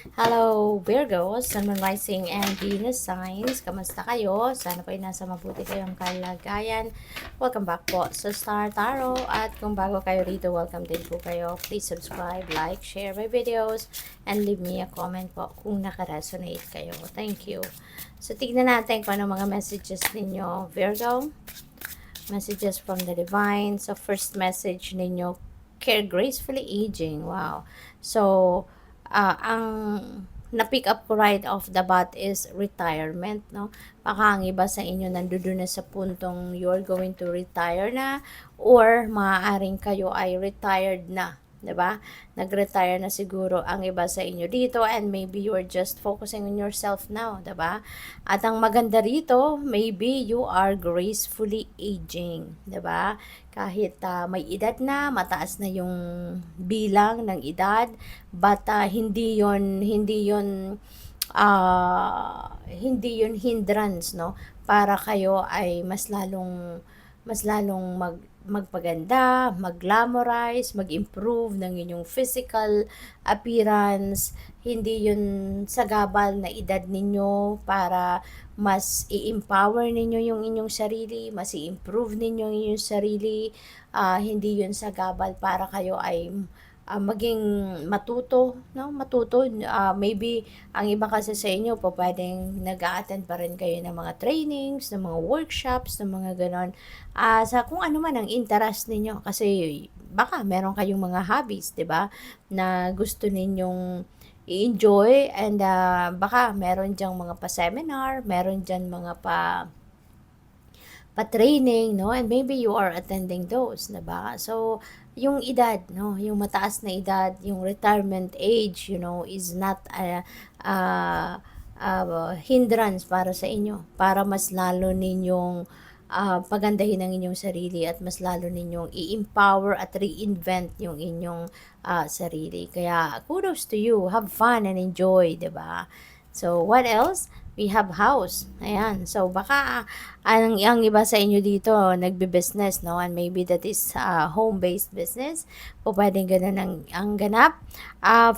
Hello, Virgos, Sun, Moon, Rising, and Venus signs. Kamusta kayo? Sana po ay nasa mabuti kayong kalagayan. Welcome back po sa Star Tarot. At kung bago kayo rito, welcome din po kayo. Please subscribe, like, share my videos, and leave me a comment po kung nakaresonate kayo. Thank you. So, tignan natin kung ano mga messages ninyo, Virgo. Messages from the Divine. So, first message ninyo, care gracefully aging. Wow. So, ang na-pick up ko right off the bat is retirement, no? Baka ang iba sa inyo nandoon na sa puntong you're going to retire na or maaaring kayo ay retired na, 'di ba? Nag-retire na siguro ang iba sa inyo dito and maybe you're just focusing on yourself now, 'di ba? At ang maganda rito, maybe you are gracefully aging, 'di ba? Kahit may edad na, mataas na yung bilang ng edad, but hindi yon hindrance, no, para kayo ay mas lalong magpaganda, mag-glamorize, mag-improve ng inyong physical appearance. Hindi yun sagabal na edad ninyo para mas i-empower ninyo yung inyong sarili, mas i-improve ninyo yung inyong sarili. Hindi yun sagabal para kayo ay maging matuto, maybe ang iba kasi sa inyo po pwedeng nag-a-attend pa rin kayo ng mga trainings, ng mga workshops, ng mga ganon, sa kung ano man ang interest ninyo, kasi baka meron kayong mga hobbies, 'di ba, na gusto ninyong i-enjoy, and baka meron diyang mga pa-seminar, meron diyan mga pa-training, no? And maybe you are attending those, 'di ba? So, yung edad, no? Yung mataas na edad, yung retirement age, is not a hindrance para sa inyo. Para mas lalo ninyong pagandahin ang inyong sarili at mas lalo ninyong i-empower at reinvent yung inyong sarili. Kaya, kudos to you. Have fun and enjoy, 'di ba? So, what else? We have house. Ayan. So, baka ang iba sa inyo dito nagbe-business, no? And maybe that is home-based business. O pwedeng ganun ang ganap.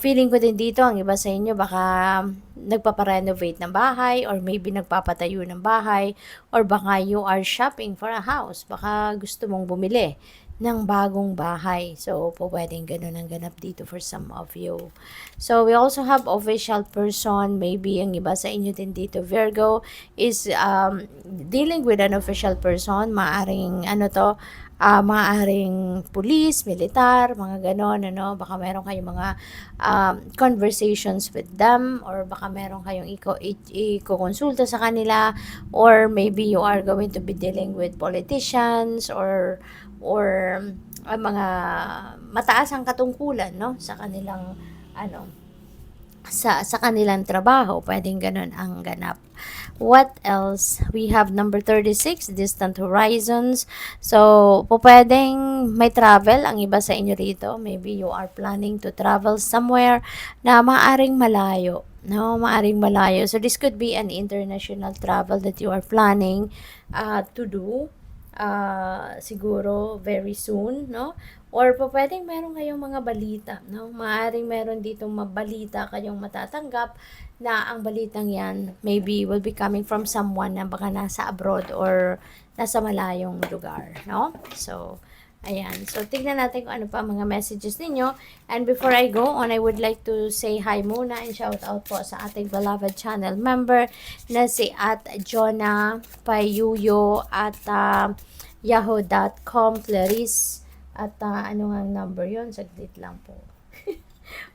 Feeling ko din dito, ang iba sa inyo baka nagpaparenovate ng bahay or maybe nagpapatayo ng bahay or baka you are shopping for a house. Baka gusto mong bumili ng bagong bahay. So, po pwedeng ganun ang ganap dito for some of you. So, we also have official person. Maybe ang iba sa inyo din dito, Virgo, is dealing with an official person. Maaring police, militar, mga ganon, ano. Baka meron kayong mga conversations with them, or baka meron kayong i-konsulta sa kanila, or maybe you are going to be dealing with politicians or mga mataas ang katungkulan, no, sa kanilang sa kanilang trabaho. Pwedeng ganun ang ganap. What else? We have number 36, distant horizons. So, pwedeng may travel ang iba sa inyo rito. Maybe you are planning to travel somewhere na maaring malayo. No, maaring malayo. So, this could be an international travel that you are planning to do siguro very soon, no? Or pwedeng meron kayong mga balita, no? Maaring meron ditong mabalita kayong matatanggap na ang balitang yan maybe will be coming from someone na baka nasa abroad or nasa malayong lugar, no? So, ayan. So, tignan natin kung ano pa mga messages ninyo. And before I go on, I would like to say hi muna and shout out po sa ating beloved channel member na si at Jonah Payuyo at yahoo.com Clarice at ano nga number yon, saglit lang po.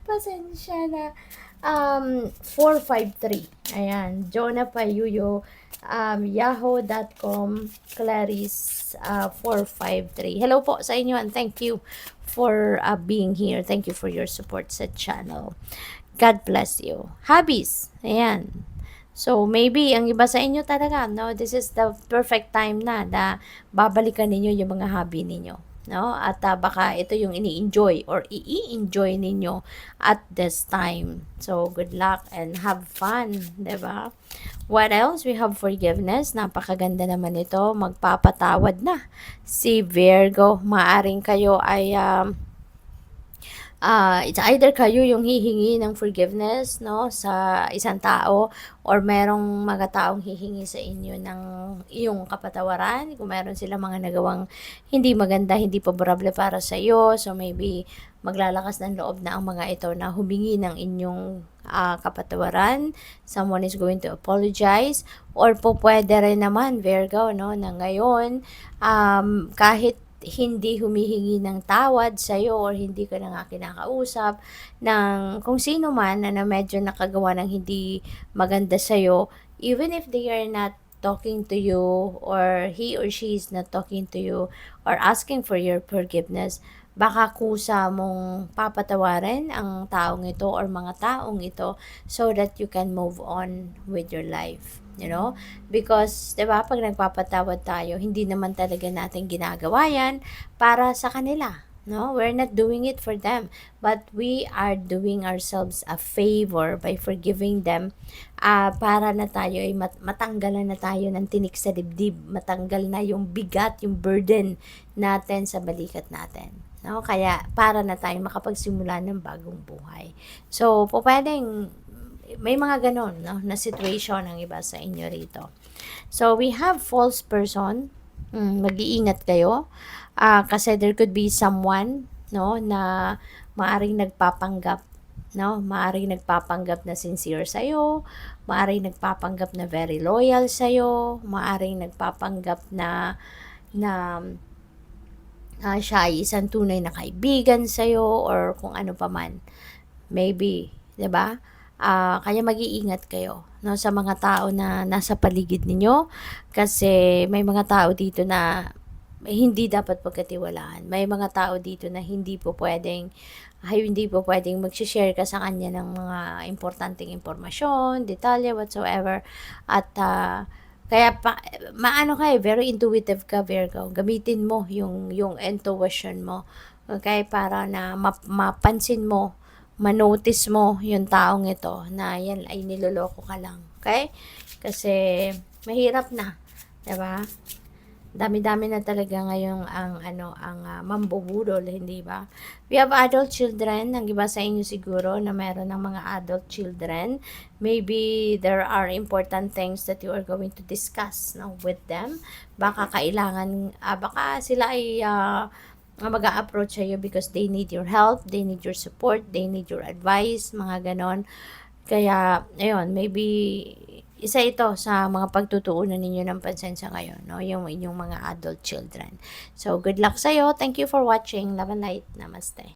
Pasensya na. 453. Ayan, Jonah Payuyo, yahoo.com Clarice 453. Hello po sa inyo and thank you for being here. Thank you for your support sa channel. God bless you. Hobbies. Ayan. So, maybe, ang iba sa inyo talaga, no, this is the perfect time na babalikan ninyo yung mga hobby ninyo, no? At baka ito yung ini-enjoy or i-enjoy ninyo at this time. So, good luck and have fun, diba? What else? We have forgiveness. Napakaganda naman ito. Magpapatawad na si Virgo. Maaring kayo ay It's either kayo yung hihingi ng forgiveness, no, sa isang tao, or merong mga taong hihingi sa inyo ng iyong kapatawaran kung meron silang mga nagawang hindi maganda, hindi paborable para sa iyo. So maybe maglalakas ng loob na ang mga ito na humingi ng inyong kapatawaran. Someone is going to apologize, or po pwede rin naman, Virgo, no, na ngayon kahit hindi humihingi ng tawad sa'yo or hindi ka na nga kinakausap ng kung sino man na medyo nakagawa ng hindi maganda sa'yo, even if they are not talking to you, or he or she is not talking to you or asking for your forgiveness, baka kusa mong papatawarin ang taong ito or mga taong ito so that you can move on with your life. You know? Because, di ba, pag nagpapatawad tayo, hindi naman talaga natin ginagawa yan para sa kanila. No, we're not doing it for them, but we are doing ourselves a favor by forgiving them, para na tayo ay matanggalan na tayo ng tinik sa dibdib, matanggal na yung bigat, yung burden natin sa balikat natin. No, kaya para na tayo makapagsimula ng bagong buhay. So, po pwedeng may mga ganon, no, na situation ang iba sa inyo rito. So, we have false person. Mag-iingat kayo. Kasi there could be someone, no, na maaring nagpapanggap, no, maaring nagpapanggap na sincere sa'yo, maaring nagpapanggap na very loyal sa'yo, maaring nagpapanggap na siya ay isang tunay na kaibigan sa'yo, or kung ano pa man. Maybe, 'di ba? Kaya mag-iingat kayo, no, sa mga tao na nasa paligid ninyo, kasi may mga tao dito na hindi dapat pagkatiwalaan. May mga tao dito na hindi po pwedeng mag-share ka sa kanya ng mga importanteng impormasyon, detalye, whatsoever. At kaya maano ka very intuitive ka, Virgo. Gamitin mo yung intuition mo. Okay, para na mapansin mo, manotice mo yung taong ito na yan ay niloloko ka lang. Okay? Kasi mahirap na, 'di ba? Dami-dami na talaga ngayong mambubudol, hindi ba? We have adult children. Ang iba sa inyo siguro na meron ng mga adult children. Maybe there are important things that you are going to discuss, no, with them. Baka baka sila ay mag-a-approach sa'yo because they need your help, they need your support, they need your advice, mga ganon. Kaya, ayun, maybe isa ito sa mga pagtutuunan ninyo ng pansin sa ngayon, no? Yung inyong mga adult children. So, good luck sa'yo. Thank you for watching. Love and light. Namaste.